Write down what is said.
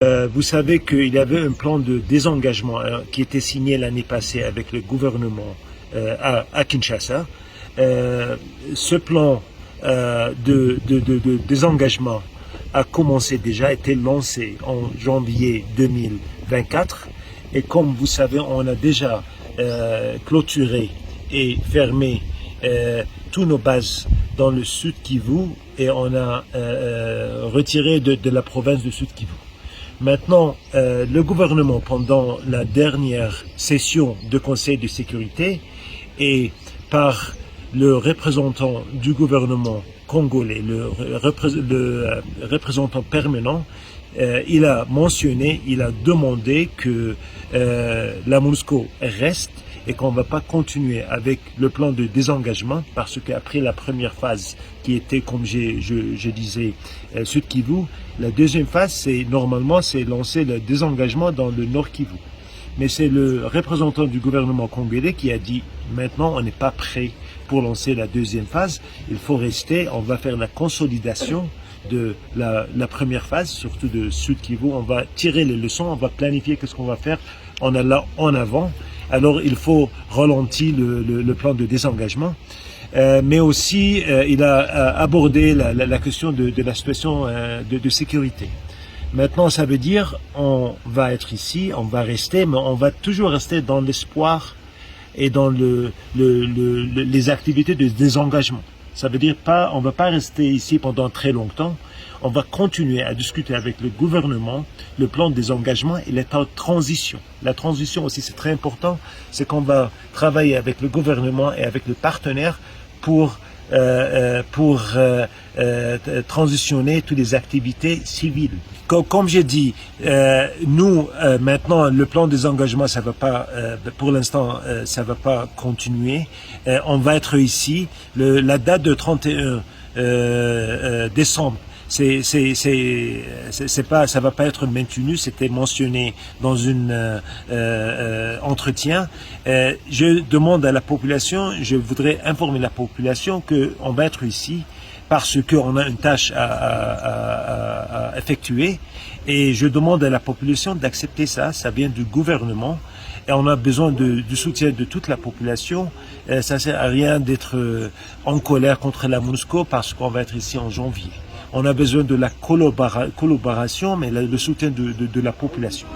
Vous savez qu'il y avait un plan de désengagement qui était signé l'année passée avec le gouvernement à Kinshasa. Ce plan de désengagement a commencé déjà, été lancé en janvier 2024. Et comme vous savez, on a déjà clôturé et fermé tous nos bases dans le Sud Kivu et on a retiré de la province du Sud Kivu. Maintenant, le gouvernement, pendant la dernière session de Conseil de sécurité et par le représentant du gouvernement congolais, le représentant permanent, il a mentionné, il a demandé que la MONUSCO reste et qu'on ne va pas continuer avec le plan de désengagement parce qu'après la première phase qui était, comme je disais, Sud Kivu, la deuxième phase, c'est normalement c'est lancer le désengagement dans le Nord Kivu. Mais c'est le représentant du gouvernement congolais qui a dit maintenant on n'est pas prêt pour lancer la deuxième phase, il faut rester, on va faire la consolidation de la première phase, surtout de Sud Kivu, on va tirer les leçons, on va planifier qu'est-ce qu'on va faire en allant en avant. Alors il faut ralentir le plan de désengagement. Mais aussi il a abordé la question de la situation de sécurité. Maintenant, ça veut dire on va être ici, on va rester, mais on va toujours rester dans l'espoir et dans les activités de désengagement. Ça veut dire pas, on va pas rester ici pendant très longtemps. On va continuer à discuter avec le gouvernement, le plan de désengagement et l'état de transition. La transition aussi, c'est très important. C'est qu'on va travailler avec le gouvernement et avec les partenaires pour transitionner toutes les activités civiles. Comme j'ai dit, nous maintenant le plan de désengagement, ça va pas, pour l'instant, ça va pas continuer. On va être ici. La date de 31 décembre. Ça va pas être maintenu, c'était mentionné dans une entretien. Je demande à la population, je voudrais informer la population qu'on va être ici parce qu'on a une tâche à effectuer et je demande à la population d'accepter ça, ça vient du gouvernement. Et on a besoin du soutien de toute la population. Ça ne sert à rien d'être en colère contre la MONUSCO parce qu'on va être ici en janvier. On a besoin de la collaboration, mais le soutien de la population.